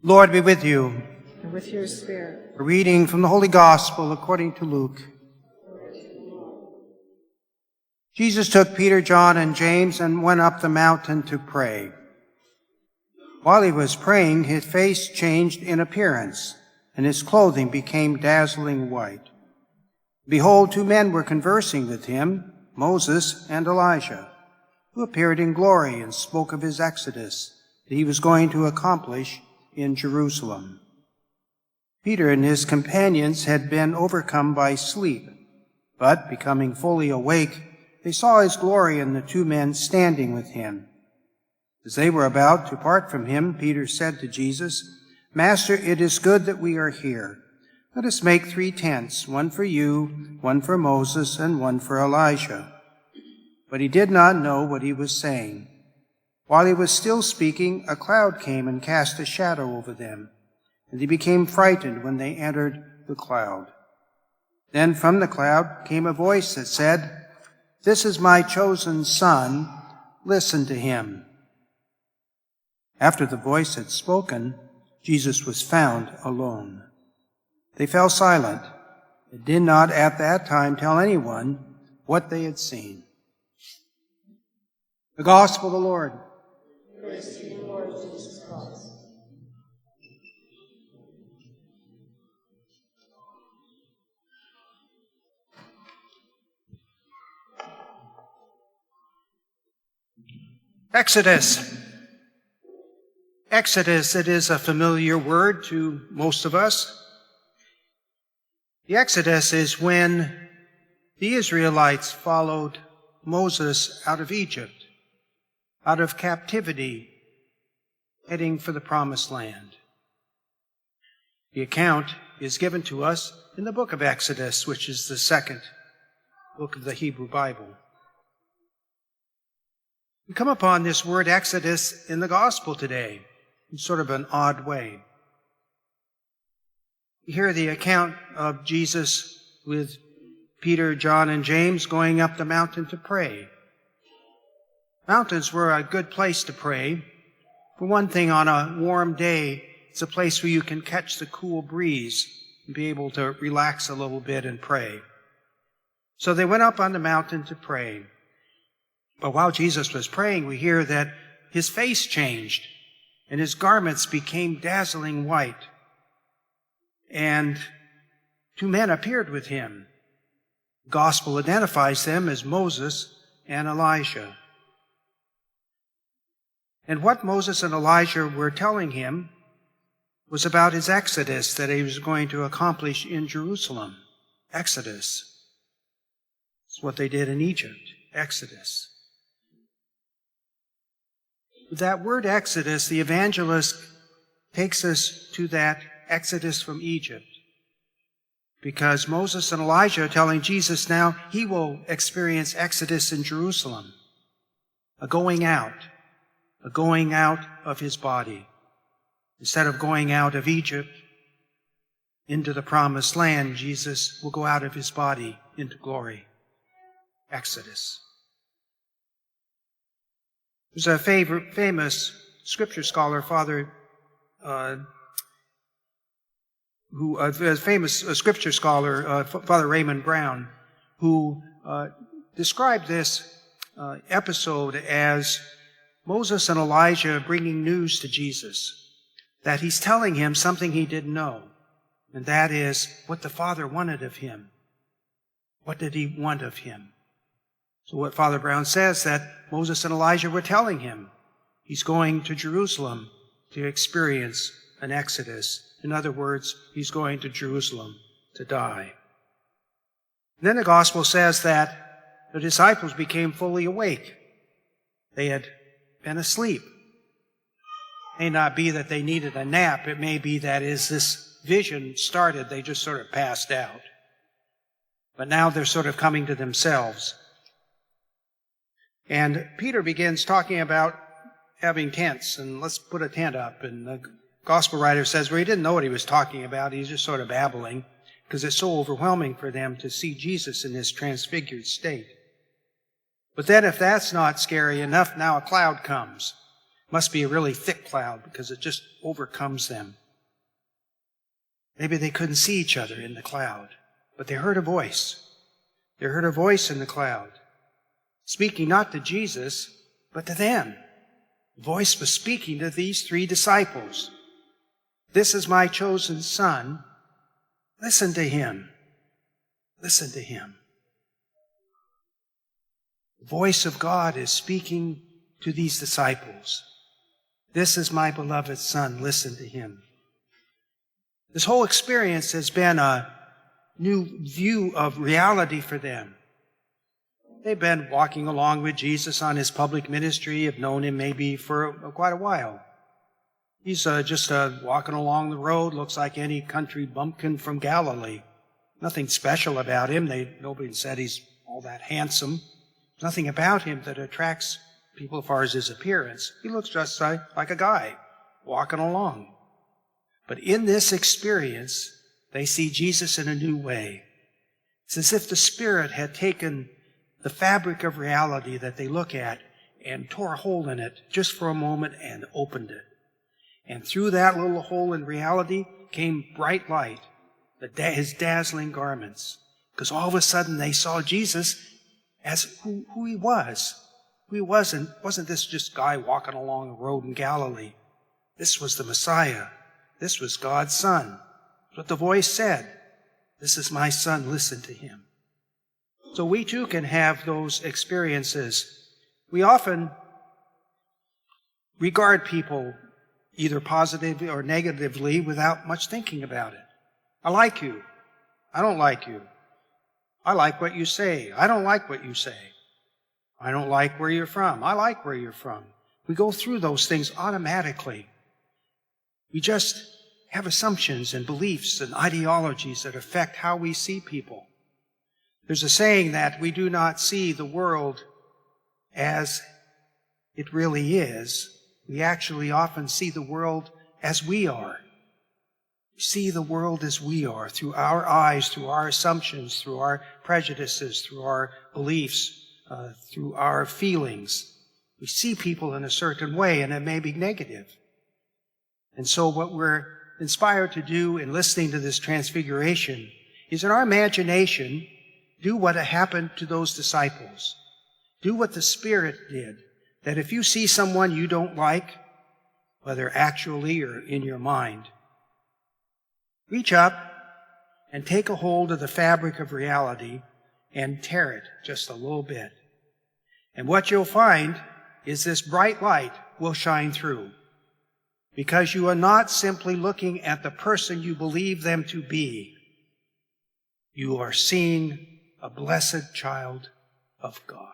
Lord be with you. And with your spirit. A reading from the Holy Gospel according to Luke. Jesus took Peter, John, and James and went up the mountain to pray. While he was praying, his face changed in appearance, and his clothing became dazzling white. Behold, two men were conversing with him, Moses and Elijah, who appeared in glory and spoke of his exodus that he was going to accomplish in Jerusalem. Peter and his companions had been overcome by sleep, but becoming fully awake, they saw his glory and the two men standing with him. As they were about to part from him, Peter said to Jesus, "Master, it is good that we are here. Let us make 3 tents, one for you, one for Moses, and one for Elijah." But he did not know what he was saying. While he was still speaking, a cloud came and cast a shadow over them, and they became frightened when they entered the cloud. Then from the cloud came a voice that said, "This is my chosen Son, listen to him." After the voice had spoken, Jesus was found alone. They fell silent and did not at that time tell anyone what they had seen. The Gospel of the Lord. Praise to you, Lord Jesus Christ. Exodus. Exodus, it is a familiar word to most of us. The Exodus is when the Israelites followed Moses out of Egypt, out of captivity, heading for the Promised Land. The account is given to us in the book of Exodus, which is the second book of the Hebrew Bible. We come upon this word Exodus in the Gospel today in sort of an odd way. We hear the account of Jesus with Peter, John, and James going up the mountain to pray. Mountains were a good place to pray. For one thing, on a warm day, it's a place where you can catch the cool breeze and be able to relax a little bit and pray. So they went up on the mountain to pray. But while Jesus was praying, we hear that his face changed and his garments became dazzling white. And 2 men appeared with him. The Gospel identifies them as Moses and Elijah. And what Moses and Elijah were telling him was about his exodus that he was going to accomplish in Jerusalem. Exodus. It's what they did in Egypt. Exodus. With that word Exodus, the evangelist takes us to that Exodus from Egypt. Because Moses and Elijah are telling Jesus now he will experience Exodus in Jerusalem. A going out of his body. Instead of going out of Egypt into the Promised Land, Jesus will go out of his body into glory. Exodus. There's a famous scripture scholar, Father Raymond Brown, who described this episode as Moses and Elijah bringing news to Jesus, that he's telling him something he didn't know, and that is what the Father wanted of him. What did he want of him? So what Father Brown says, that Moses and Elijah were telling him he's going to Jerusalem to experience an exodus. In other words, he's going to Jerusalem to die. And then the Gospel says that the disciples became fully awake. They had been asleep. It may not be that they needed a nap. It may be that as this vision started, they just sort of passed out. But now they're sort of coming to themselves. And Peter begins talking about having tents, and let's put a tent up. And the Gospel writer says, well, he didn't know what he was talking about. He's just sort of babbling, because it's so overwhelming for them to see Jesus in this transfigured state. But then if that's not scary enough, now a cloud comes. Must be a really thick cloud because it just overcomes them. Maybe they couldn't see each other in the cloud, but they heard a voice. They heard a voice in the cloud, speaking not to Jesus, but to them. The voice was speaking to these 3 disciples. This is my chosen son. Listen to him. Listen to him. The voice of God is speaking to these disciples. This is my beloved son. Listen to him. This whole experience has been a new view of reality for them. They've been walking along with Jesus on his public ministry, have known him maybe for quite a while. He's just walking along the road, looks like any country bumpkin from Galilee. Nothing special about him. Nobody said he's all that handsome. There's nothing about him that attracts people as far as his appearance. He looks just like a guy walking along. But in this experience, they see Jesus in a new way. It's as if the Spirit had taken the fabric of reality that they look at and tore a hole in it just for a moment and opened it. And through that little hole in reality came bright light, his dazzling garments. Because all of a sudden they saw Jesus as who he was. Who he wasn't this just guy walking along a road in Galilee. This was the Messiah. This was God's Son. That's what the voice said. This is my son, listen to him. So we too can have those experiences. We often regard people either positively or negatively without much thinking about it. I like you. I don't like you. I like what you say. I don't like what you say. I don't like where you're from. I like where you're from. We go through those things automatically. We just have assumptions and beliefs and ideologies that affect how we see people. There's a saying that we do not see the world as it really is. We actually often see the world as we are. We see the world as we are, through our eyes, through our assumptions, through our prejudices, through our beliefs, through our feelings. We see people in a certain way, and it may be negative. And so what we're inspired to do in listening to this transfiguration is in our imagination, do what happened to those disciples. Do what the Spirit did. That if you see someone you don't like, whether actually or in your mind, reach up and take a hold of the fabric of reality and tear it just a little bit. And what you'll find is this bright light will shine through. Because you are not simply looking at the person you believe them to be. You are seeing a blessed child of God.